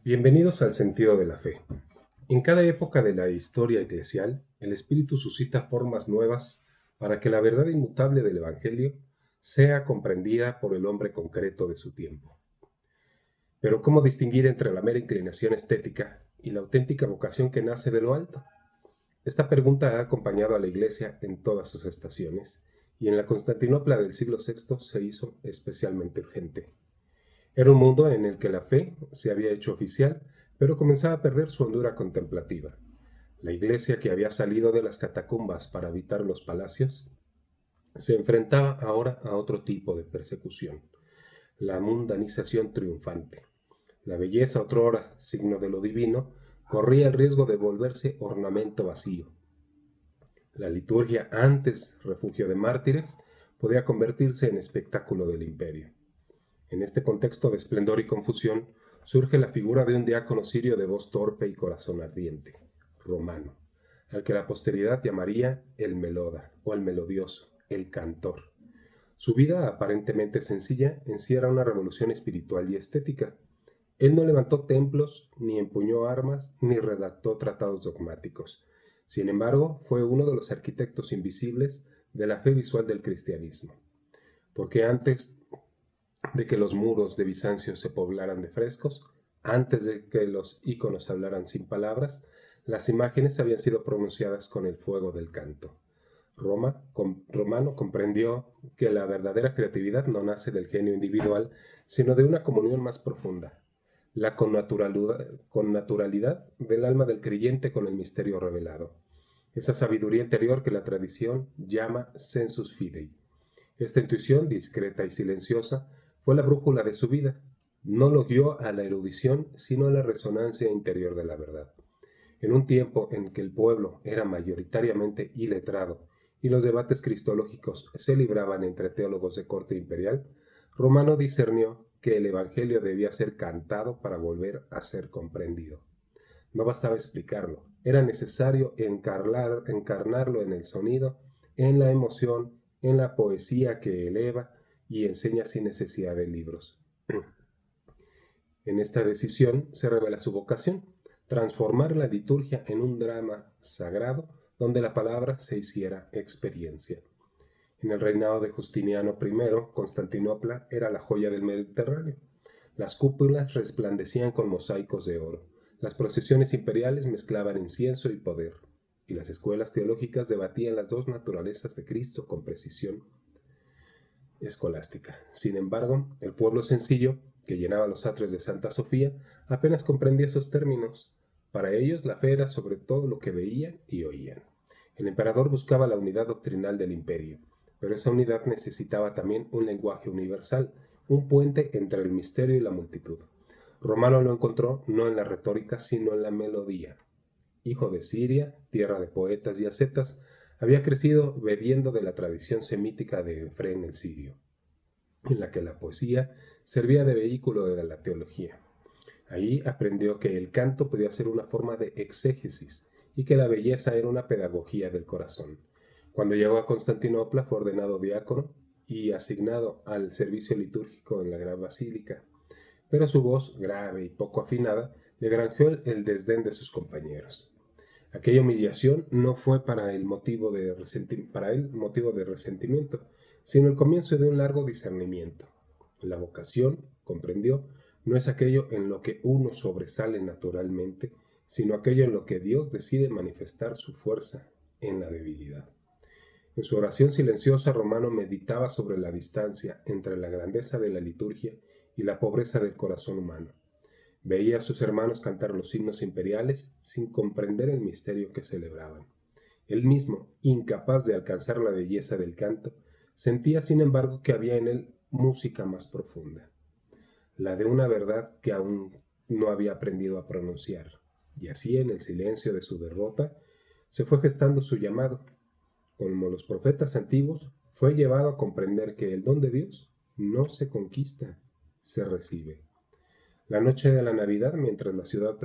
Bienvenidos al sentido de la fe. En cada época de la historia eclesial, el Espíritu suscita formas nuevas para que la verdad inmutable del Evangelio sea comprendida por el hombre concreto de su tiempo. Pero ¿cómo distinguir entre la mera inclinación estética y la auténtica vocación que nace de lo alto? Esta pregunta ha acompañado a la Iglesia en todas sus estaciones, y en la Constantinopla del siglo VI se hizo especialmente urgente. Era un mundo en el que la fe se había hecho oficial, pero comenzaba a perder su hondura contemplativa. La iglesia, que había salido de las catacumbas para habitar los palacios, se enfrentaba ahora a otro tipo de persecución, la mundanización triunfante. La belleza, otrora signo de lo divino, corría el riesgo de volverse ornamento vacío. La liturgia, antes refugio de mártires, podía convertirse en espectáculo del imperio. En este contexto de esplendor y confusión, surge la figura de un diácono sirio de voz torpe y corazón ardiente, Romano, al que la posteridad llamaría el meloda o el melodioso, el cantor. Su vida, aparentemente sencilla, encierra una revolución espiritual y estética. Él no levantó templos, ni empuñó armas, ni redactó tratados dogmáticos. Sin embargo, fue uno de los arquitectos invisibles de la fe visual del cristianismo, porque antes de que los muros de Bizancio se poblaran de frescos, antes de que los íconos hablaran sin palabras, las imágenes habían sido pronunciadas con el fuego del canto. Romano comprendió que la verdadera creatividad no nace del genio individual, sino de una comunión más profunda, la connaturalidad del alma del creyente con el misterio revelado, esa sabiduría interior que la tradición llama sensus fidei. Esta intuición, discreta y silenciosa, fue la brújula de su vida. No lo guió a la erudición, sino a la resonancia interior de la verdad. En un tiempo en que el pueblo era mayoritariamente iletrado y los debates cristológicos se libraban entre teólogos de corte imperial, Romano discernió que el Evangelio debía ser cantado para volver a ser comprendido. No bastaba explicarlo, era necesario encarnarlo en el sonido, en la emoción, en la poesía que eleva y enseña sin necesidad de libros. En esta decisión se revela su vocación, transformar la liturgia en un drama sagrado donde la palabra se hiciera experiencia. En el reinado de Justiniano I, Constantinopla era la joya del Mediterráneo. Las cúpulas resplandecían con mosaicos de oro. Las procesiones imperiales mezclaban incienso y poder, y las escuelas teológicas debatían las dos naturalezas de Cristo con precisión escolástica. Sin embargo, el pueblo sencillo, que llenaba los atrios de Santa Sofía, apenas comprendía esos términos. Para ellos, la fe era sobre todo lo que veían y oían. El emperador buscaba la unidad doctrinal del imperio, pero esa unidad necesitaba también un lenguaje universal, un puente entre el misterio y la multitud. Romano lo encontró no en la retórica, sino en la melodía. Hijo de Siria, tierra de poetas y ascetas, había crecido bebiendo de la tradición semítica de Efrén el sirio, en la que la poesía servía de vehículo de la teología. Ahí aprendió que el canto podía ser una forma de exégesis y que la belleza era una pedagogía del corazón. Cuando llegó a Constantinopla fue ordenado diácono y asignado al servicio litúrgico en la Gran Basílica, pero su voz, grave y poco afinada, le granjeó el desdén de sus compañeros. Aquella humillación no fue para él motivo de resentimiento, sino el comienzo de un largo discernimiento. La vocación, comprendió, no es aquello en lo que uno sobresale naturalmente, sino aquello en lo que Dios decide manifestar su fuerza en la debilidad. En su oración silenciosa, Romano meditaba sobre la distancia entre la grandeza de la liturgia y la pobreza del corazón humano. Veía a sus hermanos cantar los himnos imperiales sin comprender el misterio que celebraban. Él mismo, incapaz de alcanzar la belleza del canto, sentía sin embargo que había en él música más profunda, la de una verdad que aún no había aprendido a pronunciar. Y así, en el silencio de su derrota, se fue gestando su llamado. Como los profetas antiguos, fue llevado a comprender que el don de Dios no se conquista, se recibe. La noche de la Navidad, mientras la ciudad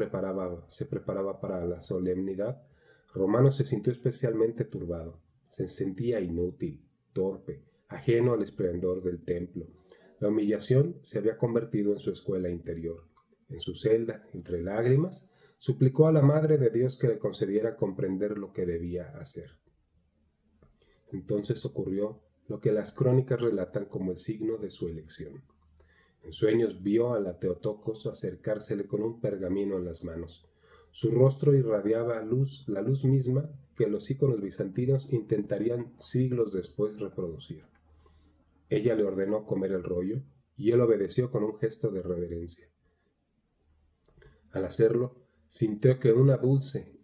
se preparaba para la solemnidad, Romano se sintió especialmente turbado. Se sentía inútil, torpe, ajeno al esplendor del templo. La humillación se había convertido en su escuela interior. En su celda, entre lágrimas, suplicó a la Madre de Dios que le concediera comprender lo que debía hacer. Entonces ocurrió lo que las crónicas relatan como el signo de su elección. En sueños vio a la Teotocos acercársele con un pergamino en las manos. Su rostro irradiaba luz, la luz misma que los íconos bizantinos intentarían siglos después reproducir. Ella le ordenó comer el rollo y él obedeció con un gesto de reverencia. Al hacerlo, sintió que una dulce,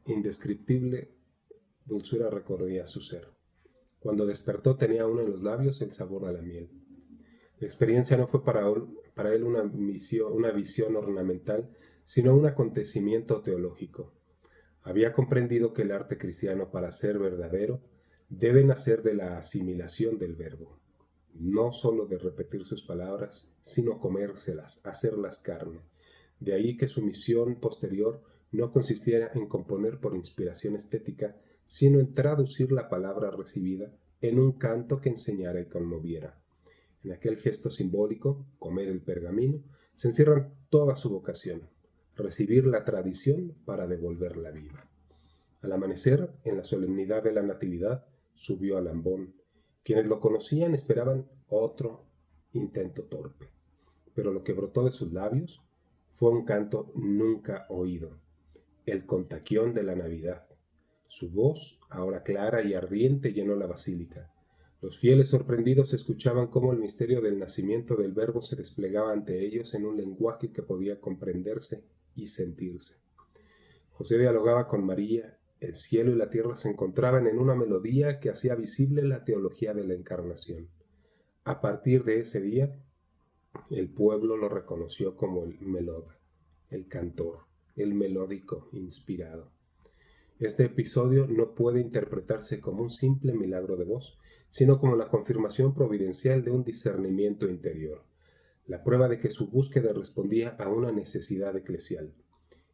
indescriptible dulzura recorría su ser. Cuando despertó tenía aún en los labios el sabor a la miel. La experiencia no fue para él una visión ornamental, sino un acontecimiento teológico. Había comprendido que el arte cristiano, para ser verdadero, debe nacer de la asimilación del verbo, no sólo de repetir sus palabras, sino comérselas, hacerlas carne. De ahí que su misión posterior no consistiera en componer por inspiración estética, sino en traducir la palabra recibida en un canto que enseñara y conmoviera. En aquel gesto simbólico, comer el pergamino, se encierra toda su vocación, recibir la tradición para devolverla viva. Al amanecer, en la solemnidad de la Natividad, subió al ambón. Quienes lo conocían esperaban otro intento torpe, pero lo que brotó de sus labios fue un canto nunca oído, el contaquión de la Navidad. Su voz, ahora clara y ardiente, llenó la basílica. Los fieles sorprendidos escuchaban cómo el misterio del nacimiento del Verbo se desplegaba ante ellos en un lenguaje que podía comprenderse y sentirse. José dialogaba con María, el cielo y la tierra se encontraban en una melodía que hacía visible la teología de la Encarnación. A partir de ese día, el pueblo lo reconoció como el meloda, el cantor, el melódico inspirado. Este episodio no puede interpretarse como un simple milagro de voz, sino como la confirmación providencial de un discernimiento interior, la prueba de que su búsqueda respondía a una necesidad eclesial.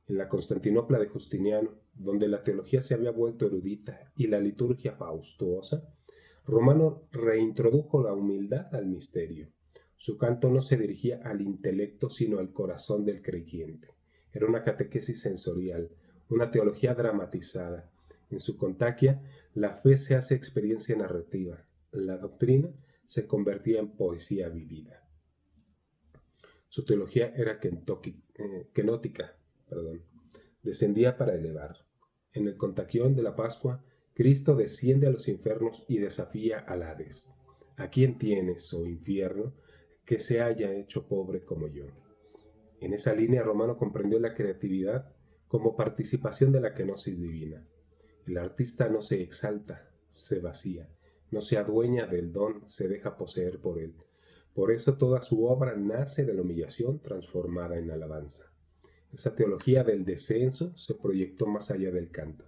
En la Constantinopla de Justiniano, donde la teología se había vuelto erudita y la liturgia faustuosa, Romano reintrodujo la humildad al misterio. Su canto no se dirigía al intelecto, sino al corazón del creyente. Era una catequesis sensorial, una teología dramatizada. En su Contaquia, la fe se hace experiencia narrativa. La doctrina se convertía en poesía vivida. Su teología era kenótica, descendía para elevar. En el Contaquión de la Pascua, Cristo desciende a los infiernos y desafía al Hades. ¿A quién tienes, oh infierno, que se haya hecho pobre como yo? En esa línea, Romano comprendió la creatividad como participación de la kenosis divina. El artista no se exalta, se vacía, no se adueña del don, se deja poseer por él. Por eso toda su obra nace de la humillación transformada en alabanza. Esa teología del descenso se proyectó más allá del canto.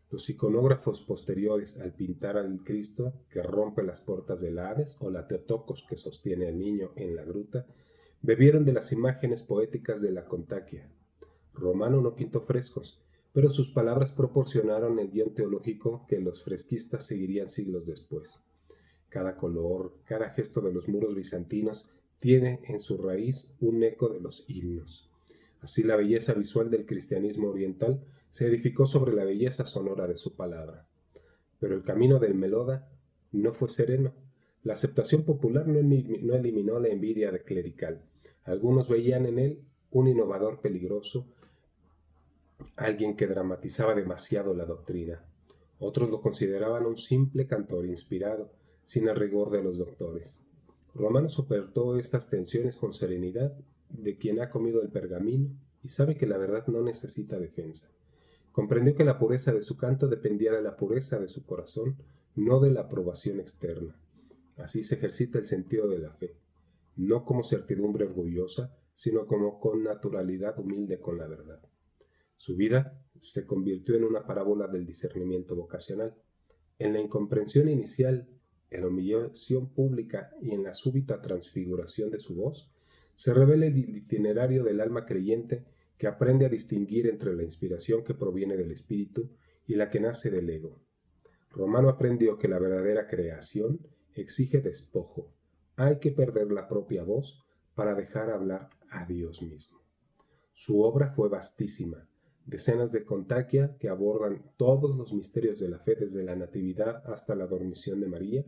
Los iconógrafos posteriores al pintar al Cristo que rompe las puertas del Hades o la Teotocos que sostiene al niño en la gruta, bebieron de las imágenes poéticas de la Contaquia. Romano no pintó frescos, pero sus palabras proporcionaron el guión teológico que los fresquistas seguirían siglos después. Cada color, cada gesto de los muros bizantinos tiene en su raíz un eco de los himnos. Así la belleza visual del cristianismo oriental se edificó sobre la belleza sonora de su palabra. Pero el camino del meloda no fue sereno. La aceptación popular no eliminó la envidia clerical. Algunos veían en él un innovador peligroso, alguien que dramatizaba demasiado la doctrina. Otros lo consideraban un simple cantor inspirado, sin el rigor de los doctores. Romano soportó estas tensiones con serenidad de quien ha comido el pergamino y sabe que la verdad no necesita defensa. Comprendió que la pureza de su canto dependía de la pureza de su corazón, no de la aprobación externa. Así se ejercita el sentido de la fe, no como certidumbre orgullosa, sino como con naturalidad humilde con la verdad. Su vida se convirtió en una parábola del discernimiento vocacional. En la incomprensión inicial, en la humillación pública y en la súbita transfiguración de su voz, se revela el itinerario del alma creyente que aprende a distinguir entre la inspiración que proviene del espíritu y la que nace del ego. Romano aprendió que la verdadera creación exige despojo. Hay que perder la propia voz para dejar hablar a Dios mismo. Su obra fue vastísima, decenas de contaquia que abordan todos los misterios de la fe desde la Natividad hasta la dormición de María.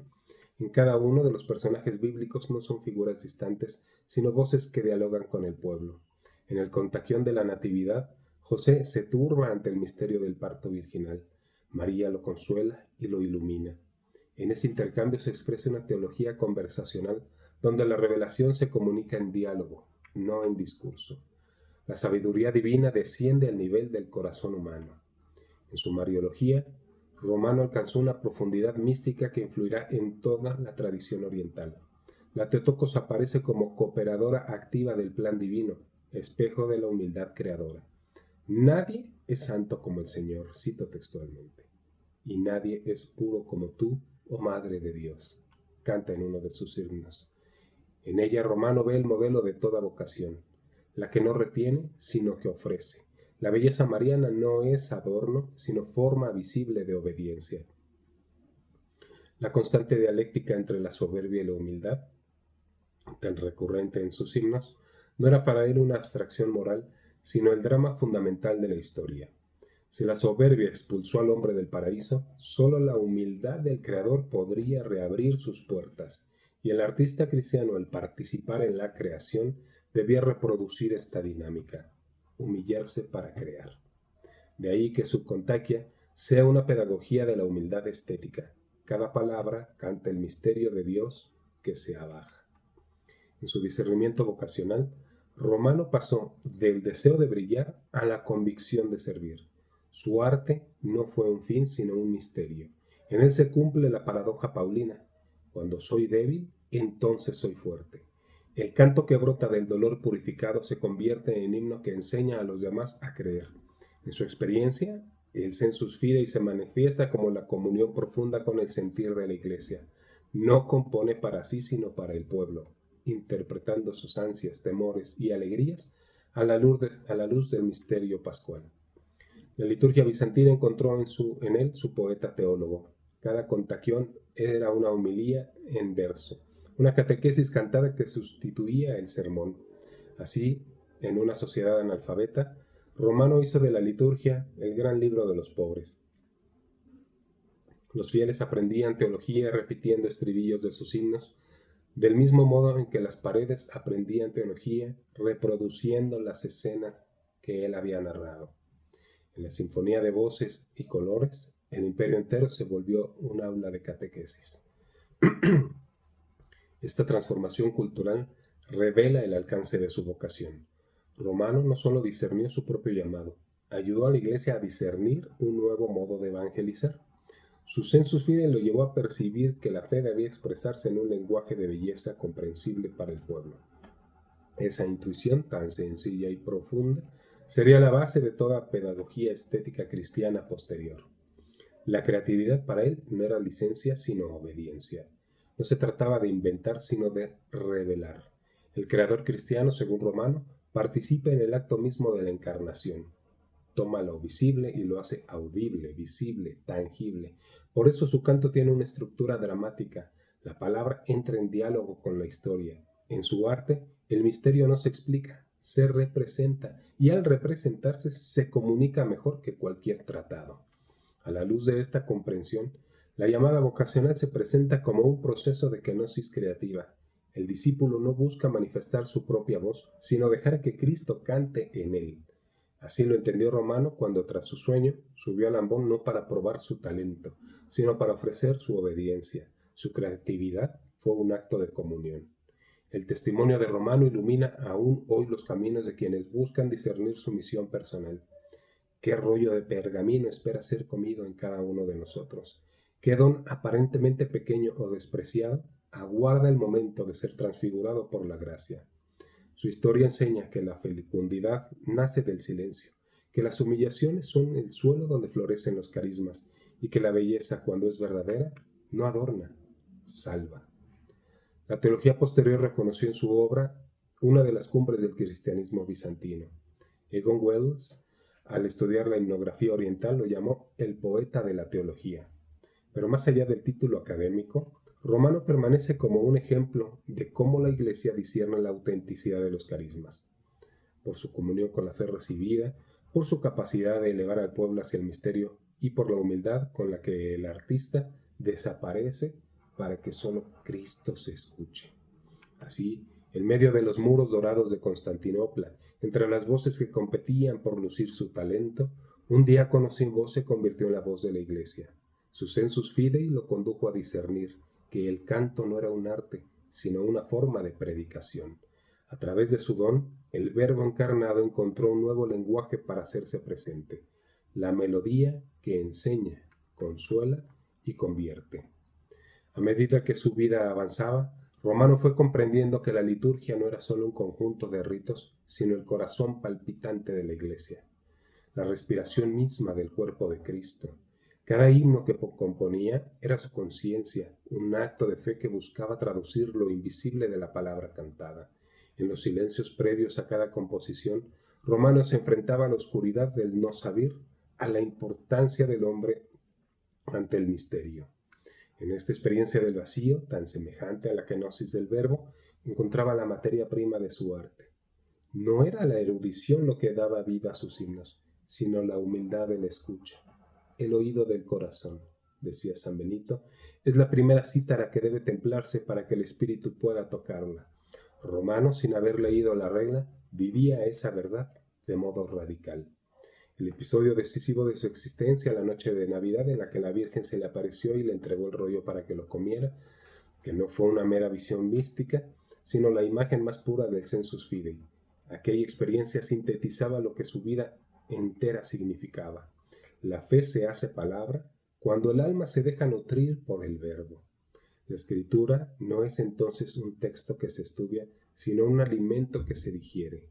En cada uno de los personajes bíblicos no son figuras distantes, sino voces que dialogan con el pueblo. En el contaquión de la Natividad, José se turba ante el misterio del parto virginal. María lo consuela y lo ilumina. En ese intercambio se expresa una teología conversacional donde la revelación se comunica en diálogo, no en discurso. La sabiduría divina desciende al nivel del corazón humano. En su Mariología, Romano alcanzó una profundidad mística que influirá en toda la tradición oriental. La Teotocos aparece como cooperadora activa del plan divino, espejo de la humildad creadora. Nadie es santo como el Señor, cito textualmente, y nadie es puro como tú, oh Madre de Dios, canta en uno de sus himnos. En ella Romano ve el modelo de toda vocación, la que no retiene, sino que ofrece. La belleza mariana no es adorno, sino forma visible de obediencia. La constante dialéctica entre la soberbia y la humildad, tan recurrente en sus himnos, no era para él una abstracción moral, sino el drama fundamental de la historia. Si la soberbia expulsó al hombre del paraíso, solo la humildad del Creador podría reabrir sus puertas, y el artista cristiano, al participar en la creación, debía reproducir esta dinámica, humillarse para crear. De ahí que su Contaquia sea una pedagogía de la humildad estética. Cada palabra canta el misterio de Dios que se abaja. En su discernimiento vocacional, Romano pasó del deseo de brillar a la convicción de servir. Su arte no fue un fin, sino un misterio. En él se cumple la paradoja paulina. Cuando soy débil, entonces soy fuerte. El canto que brota del dolor purificado se convierte en himno que enseña a los demás a creer. En su experiencia, el sensus fidei se manifiesta como la comunión profunda con el sentir de la Iglesia. No compone para sí, sino para el pueblo, interpretando sus ansias, temores y alegrías a la luz del misterio pascual. La liturgia bizantina encontró en él su poeta teólogo. Cada contaquión era una homilía en verso, una catequesis cantada que sustituía el sermón. Así, en una sociedad analfabeta, Romano hizo de la liturgia el gran libro de los pobres. Los fieles aprendían teología repitiendo estribillos de sus himnos, del mismo modo en que las paredes aprendían teología reproduciendo las escenas que él había narrado. En la sinfonía de voces y colores, el imperio entero se volvió un aula de catequesis. Esta transformación cultural revela el alcance de su vocación. Romano no solo discernió su propio llamado, ayudó a la Iglesia a discernir un nuevo modo de evangelizar. Su sensus fidei lo llevó a percibir que la fe debía expresarse en un lenguaje de belleza comprensible para el pueblo. Esa intuición tan sencilla y profunda sería la base de toda pedagogía estética cristiana posterior. La creatividad para él no era licencia, sino obediencia. No se trataba de inventar, sino de revelar. El creador cristiano, según Romano, participa en el acto mismo de la encarnación. Toma lo visible y lo hace audible, visible, tangible. Por eso su canto tiene una estructura dramática. La palabra entra en diálogo con la historia. En su arte, el misterio no se explica, se representa, y al representarse se comunica mejor que cualquier tratado. A la luz de esta comprensión, la llamada vocacional se presenta como un proceso de kenosis creativa. El discípulo no busca manifestar su propia voz, sino dejar que Cristo cante en él. Así lo entendió Romano cuando tras su sueño subió al ambón no para probar su talento, sino para ofrecer su obediencia. Su creatividad fue un acto de comunión. El testimonio de Romano ilumina aún hoy los caminos de quienes buscan discernir su misión personal. ¿Qué rollo de pergamino espera ser comido en cada uno de nosotros? ¿Qué don aparentemente pequeño o despreciado aguarda el momento de ser transfigurado por la gracia? Su historia enseña que la fecundidad nace del silencio, que las humillaciones son el suelo donde florecen los carismas y que la belleza, cuando es verdadera, no adorna, salva. La teología posterior reconoció en su obra una de las cumbres del cristianismo bizantino. Egon Wells, al estudiar la himnografía oriental, lo llamó el poeta de la teología. Pero más allá del título académico, Romano permanece como un ejemplo de cómo la Iglesia discierne la autenticidad de los carismas. por su comunión con la fe recibida, por su capacidad de elevar al pueblo hacia el misterio y por la humildad con la que el artista desaparece para que solo Cristo se escuche. Así, en medio de los muros dorados de Constantinopla, entre las voces que competían por lucir su talento, un diácono sin voz se convirtió en la voz de la Iglesia. Su sensus fidei lo condujo a discernir que el canto no era un arte, sino una forma de predicación. A través de su don, el Verbo encarnado encontró un nuevo lenguaje para hacerse presente, la melodía que enseña, consuela y convierte. A medida que su vida avanzaba, Romano fue comprendiendo que la liturgia no era solo un conjunto de ritos, sino el corazón palpitante de la Iglesia, la respiración misma del cuerpo de Cristo. Cada himno que componía era su conciencia, un acto de fe que buscaba traducir lo invisible de la palabra cantada. En los silencios previos a cada composición, Romano se enfrentaba a la oscuridad del no saber, a la importancia del hombre ante el misterio. En esta experiencia del vacío, tan semejante a la kenosis del Verbo, encontraba la materia prima de su arte. No era la erudición lo que daba vida a sus himnos, sino la humildad de la escucha. El oído del corazón, decía San Benito, es la primera cítara que debe templarse para que el espíritu pueda tocarla. Romano, sin haber leído la regla, vivía esa verdad de modo radical. El episodio decisivo de su existencia, la noche de Navidad en la que la Virgen se le apareció y le entregó el rollo para que lo comiera, que no fue una mera visión mística, sino la imagen más pura del sensus fidei. Aquella experiencia sintetizaba lo que su vida entera significaba. La fe se hace palabra cuando el alma se deja nutrir por el Verbo. La escritura no es entonces un texto que se estudia, sino un alimento que se digiere.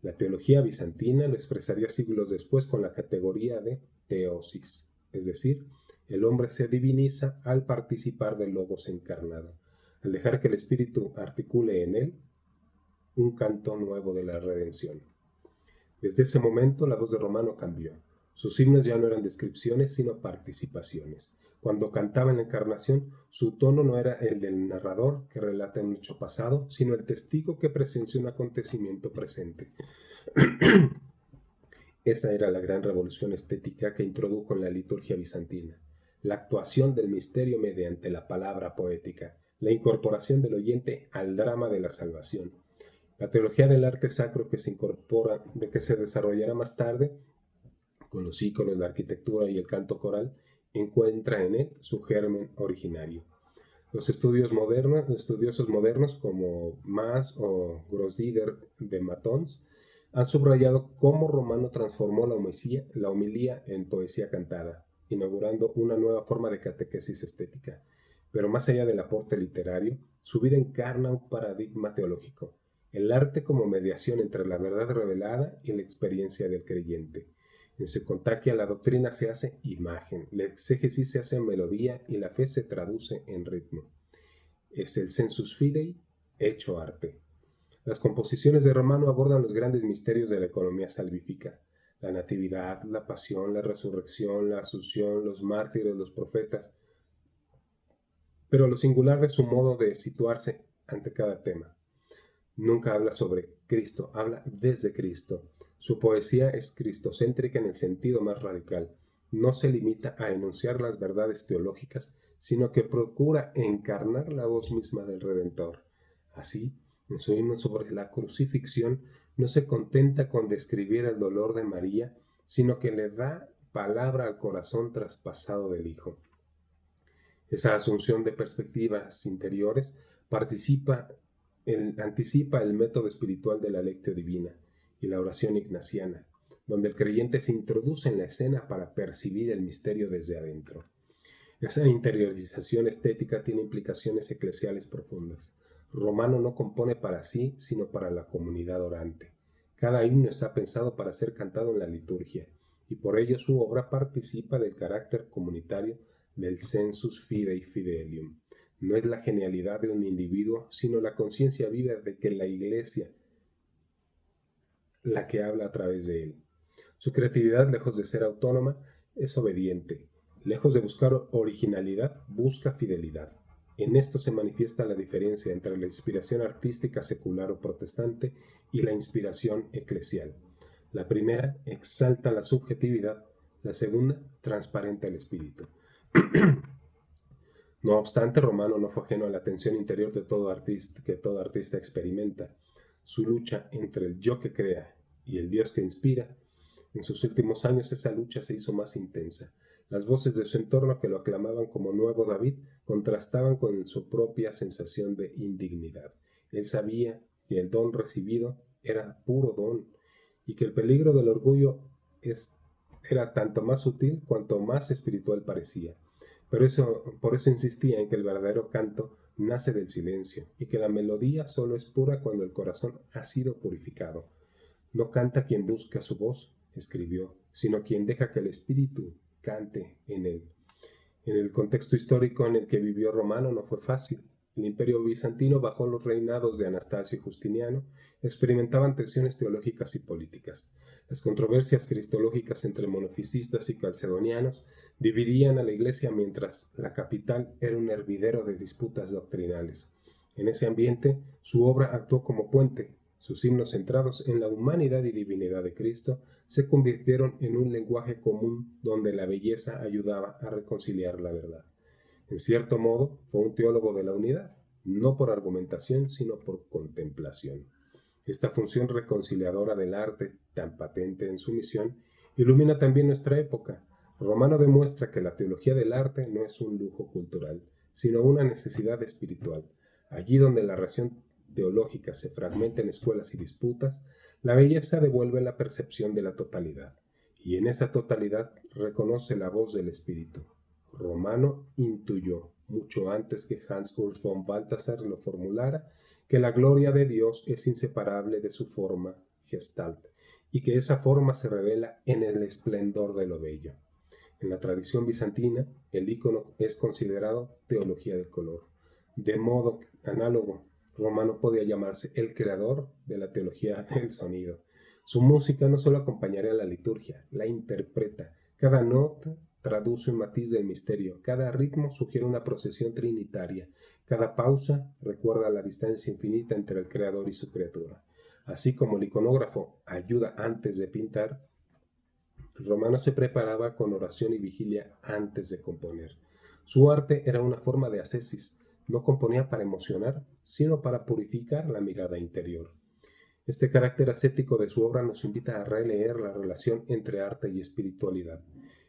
La teología bizantina lo expresaría siglos después con la categoría de teosis, es decir, el hombre se diviniza al participar del Logos encarnado, al dejar que el Espíritu articule en él un canto nuevo de la redención. Desde ese momento la voz de Romano cambió. Sus himnos ya no eran descripciones, sino participaciones. Cuando cantaba en la Encarnación, su tono no era el del narrador que relata un hecho pasado, sino el testigo que presenció un acontecimiento presente. Esa era la gran revolución estética que introdujo en la liturgia bizantina, la actuación del misterio mediante la palabra poética, la incorporación del oyente al drama de la salvación. La teología del arte sacro que se desarrollará más tarde, con los íconos, la arquitectura y el canto coral, encuentra en él su germen originario. Los estudiosos modernos como Mas o Grosdieder de Matons han subrayado cómo Romano transformó la homilía en poesía cantada, inaugurando una nueva forma de catequesis estética. Pero más allá del aporte literario, su vida encarna un paradigma teológico, el arte como mediación entre la verdad revelada y la experiencia del creyente. En su contacto la doctrina se hace imagen, la exégesis se hace melodía y la fe se traduce en ritmo. Es el sensus fidei hecho arte. Las composiciones de Romano abordan los grandes misterios de la economía salvífica, la natividad, la pasión, la resurrección, la asunción, los mártires, los profetas, pero lo singular de su modo de situarse ante cada tema. Nunca habla sobre Cristo, habla desde Cristo. Su poesía es cristocéntrica en el sentido más radical. No se limita a enunciar las verdades teológicas, sino que procura encarnar la voz misma del Redentor. Así, en su himno sobre la crucifixión, no se contenta con describir el dolor de María, sino que le da palabra al corazón traspasado del Hijo. Esa asunción de perspectivas interiores anticipa el método espiritual de la lectio divina y la oración ignaciana, donde el creyente se introduce en la escena para percibir el misterio desde adentro. Esa interiorización estética tiene implicaciones eclesiales profundas. Romano no compone para sí, sino para la comunidad orante. Cada himno está pensado para ser cantado en la liturgia, y por ello su obra participa del carácter comunitario del sensus fidei fidelium. No es la genialidad de un individuo, sino la conciencia viva de que la Iglesia, la que habla a través de él. Su creatividad, lejos de ser autónoma, es obediente. Lejos de buscar originalidad, busca fidelidad. En esto se manifiesta la diferencia entre la inspiración artística secular o protestante y la inspiración eclesial. La primera exalta la subjetividad, la segunda transparenta el espíritu. No obstante, Romano no fue ajeno a la tensión interior de que todo artista experimenta. Su lucha entre el yo que crea y el Dios que inspira. En sus últimos años esa lucha se hizo más intensa. Las voces de su entorno que lo aclamaban como nuevo David contrastaban con su propia sensación de indignidad. Él sabía que el don recibido era puro don y que el peligro del orgullo era tanto más sutil cuanto más espiritual parecía. Por eso insistía en que el verdadero canto nace del silencio y que la melodía solo es pura cuando el corazón ha sido purificado. No canta quien busca su voz, escribió, sino quien deja que el espíritu cante en él. En el contexto histórico en el que vivió Romano no fue fácil. El imperio bizantino, bajo los reinados de Anastasio y Justiniano, experimentaban tensiones teológicas y políticas. Las controversias cristológicas entre monofisistas y calcedonianos dividían a la Iglesia mientras la capital era un hervidero de disputas doctrinales. En ese ambiente, su obra actuó como puente. Sus himnos centrados en la humanidad y divinidad de Cristo se convirtieron en un lenguaje común donde la belleza ayudaba a reconciliar la verdad. En cierto modo, fue un teólogo de la unidad, no por argumentación, sino por contemplación. Esta función reconciliadora del arte, tan patente en su misión, ilumina también nuestra época. Romano demuestra que la teología del arte no es un lujo cultural, sino una necesidad espiritual. Allí donde la razón teológica se fragmenta en escuelas y disputas, la belleza devuelve la percepción de la totalidad, y en esa totalidad reconoce la voz del espíritu. Romano intuyó, mucho antes que Hans Urs von Balthasar lo formulara, que la gloria de Dios es inseparable de su forma, Gestalt, y que esa forma se revela en el esplendor de lo bello. En la tradición bizantina, el ícono es considerado teología del color. De modo análogo, Romano podía llamarse el creador de la teología del sonido. Su música no solo acompañaría la liturgia, la interpreta. Cada nota traduce un matiz del misterio, cada ritmo sugiere una procesión trinitaria, cada pausa recuerda la distancia infinita entre el creador y su criatura. Así como el iconógrafo ayuda antes de pintar, Romano se preparaba con oración y vigilia antes de componer. Su arte era una forma de ascesis. No componía para emocionar, sino para purificar la mirada interior. Este carácter ascético de su obra nos invita a releer la relación entre arte y espiritualidad.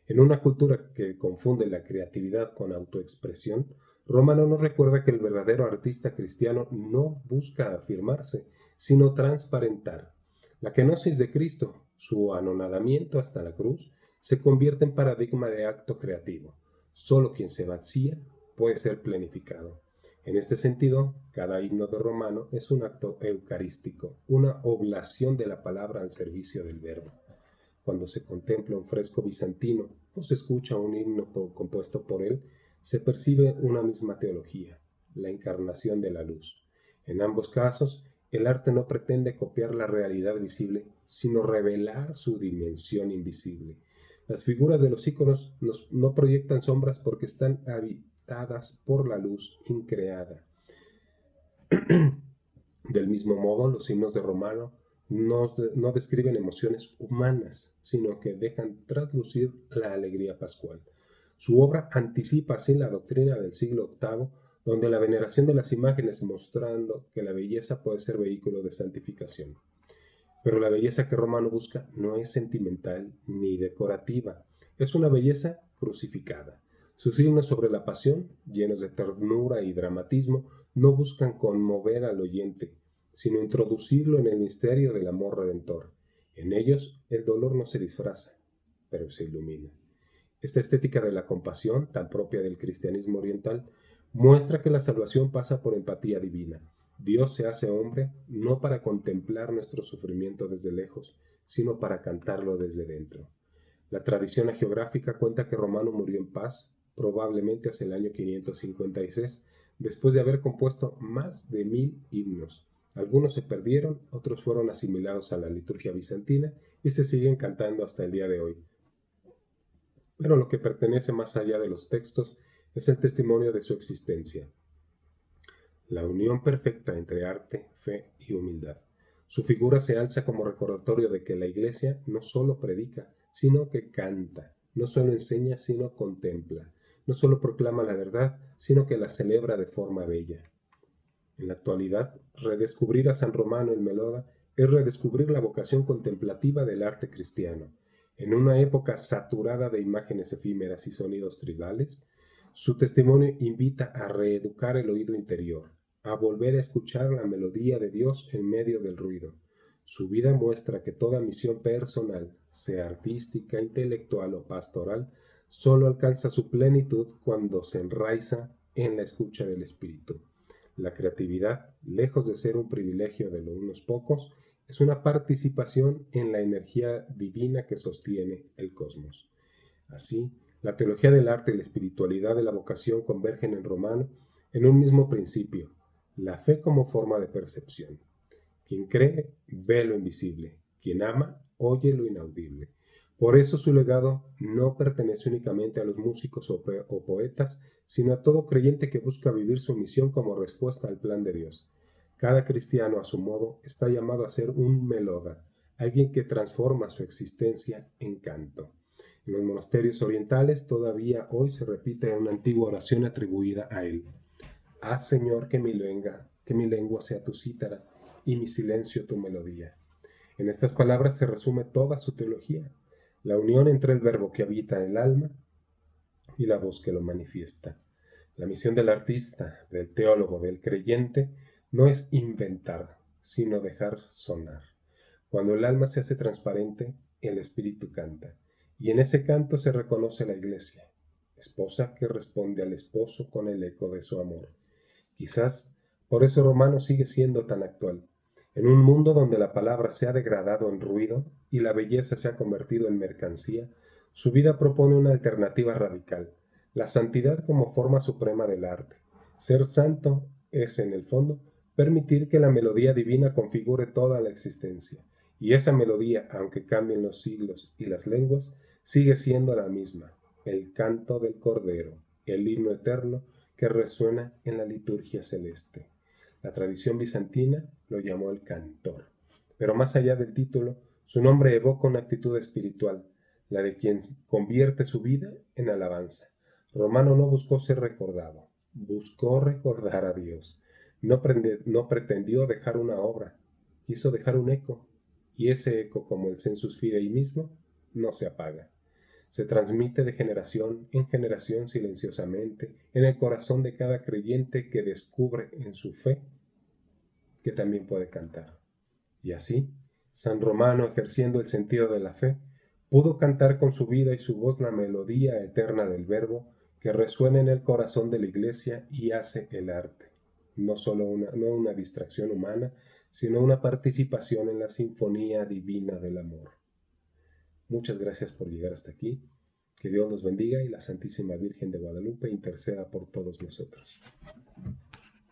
En una cultura que confunde la creatividad con autoexpresión, Romano nos recuerda que el verdadero artista cristiano no busca afirmarse, sino transparentar. La kenosis de Cristo, su anonadamiento hasta la cruz, se convierte en paradigma de acto creativo. Solo quien se vacía puede ser plenificado. En este sentido, cada himno de Romano es un acto eucarístico, una oblación de la palabra al servicio del verbo. Cuando se contempla un fresco bizantino o se escucha un himno compuesto por él, se percibe una misma teología, la encarnación de la luz. En ambos casos, el arte no pretende copiar la realidad visible, sino revelar su dimensión invisible. Las figuras de los íconos no proyectan sombras porque están habitadas por la luz increada. Del mismo modo, los himnos de Romano no describen emociones humanas, sino que dejan traslucir la alegría pascual. Su obra anticipa así la doctrina del siglo VIII, donde la veneración de las imágenes mostrando que la belleza puede ser vehículo de santificación. Pero la belleza que Romano busca no es sentimental ni decorativa, es una belleza crucificada. Sus himnos sobre la pasión, llenos de ternura y dramatismo, no buscan conmover al oyente, sino introducirlo en el misterio del amor redentor. En ellos el dolor no se disfraza, pero se ilumina. Esta estética de la compasión, tan propia del cristianismo oriental, muestra que la salvación pasa por empatía divina. Dios se hace hombre no para contemplar nuestro sufrimiento desde lejos, sino para cantarlo desde dentro. La tradición hagiográfica cuenta que Romano murió en paz, probablemente hacia el año 556, después de haber compuesto más de 1000 himnos. Algunos se perdieron, otros fueron asimilados a la liturgia bizantina y se siguen cantando hasta el día de hoy. Pero lo que pertenece más allá de los textos es el testimonio de su existencia. la unión perfecta entre arte, fe y humildad. Su figura se alza como recordatorio de que la Iglesia no solo predica, sino que canta, no solo enseña, sino contempla, no solo proclama la verdad, sino que la celebra de forma bella. En la actualidad, redescubrir a San Romano el Meloda es redescubrir la vocación contemplativa del arte cristiano. En una época saturada de imágenes efímeras y sonidos tribales, su testimonio invita a reeducar el oído interior, a volver a escuchar la melodía de Dios en medio del ruido. Su vida muestra que toda misión personal, sea artística, intelectual o pastoral, solo alcanza su plenitud cuando se enraiza en la escucha del Espíritu. La creatividad, lejos de ser un privilegio de unos pocos, es una participación en la energía divina que sostiene el cosmos. Así, la teología del arte y la espiritualidad de la vocación convergen en Romano en un mismo principio, la fe como forma de percepción. Quien cree, ve lo invisible. Quien ama, oye lo inaudible. Por eso su legado no pertenece únicamente a los músicos o poetas, sino a todo creyente que busca vivir su misión como respuesta al plan de Dios. Cada cristiano, a su modo, está llamado a ser un meloda, alguien que transforma su existencia en canto. En los monasterios orientales todavía hoy se repite una antigua oración atribuida a él. Haz, Señor, que mi lengua sea tu cítara y mi silencio tu melodía. En estas palabras se resume toda su teología, la unión entre el verbo que habita el alma y la voz que lo manifiesta. La misión del artista, del teólogo, del creyente, no es inventar, sino dejar sonar. Cuando el alma se hace transparente, el espíritu canta, y en ese canto se reconoce la Iglesia, esposa que responde al esposo con el eco de su amor. Quizás por eso Romano sigue siendo tan actual. En un mundo donde la palabra se ha degradado en ruido y la belleza se ha convertido en mercancía, su vida propone una alternativa radical, la santidad como forma suprema del arte. Ser santo es, en el fondo, permitir que la melodía divina configure toda la existencia, y esa melodía, aunque cambien los siglos y las lenguas, sigue siendo la misma, el canto del Cordero, el himno eterno que resuena en la liturgia celeste. La tradición bizantina lo llamó el cantor, pero más allá del título, su nombre evoca una actitud espiritual, la de quien convierte su vida en alabanza. Romano no buscó ser recordado, buscó recordar a Dios. No pretendió dejar una obra, quiso dejar un eco, y ese eco, como el sensus fidei mismo, no se apaga. Se transmite de generación en generación silenciosamente en el corazón de cada creyente que descubre en su fe que también puede cantar. Y así, San Romano, ejerciendo el sentido de la fe, pudo cantar con su vida y su voz la melodía eterna del Verbo que resuena en el corazón de la Iglesia y hace el arte. No solo una distracción humana, sino una participación en la sinfonía divina del amor. Muchas gracias por llegar hasta aquí. Que Dios los bendiga y la Santísima Virgen de Guadalupe interceda por todos nosotros.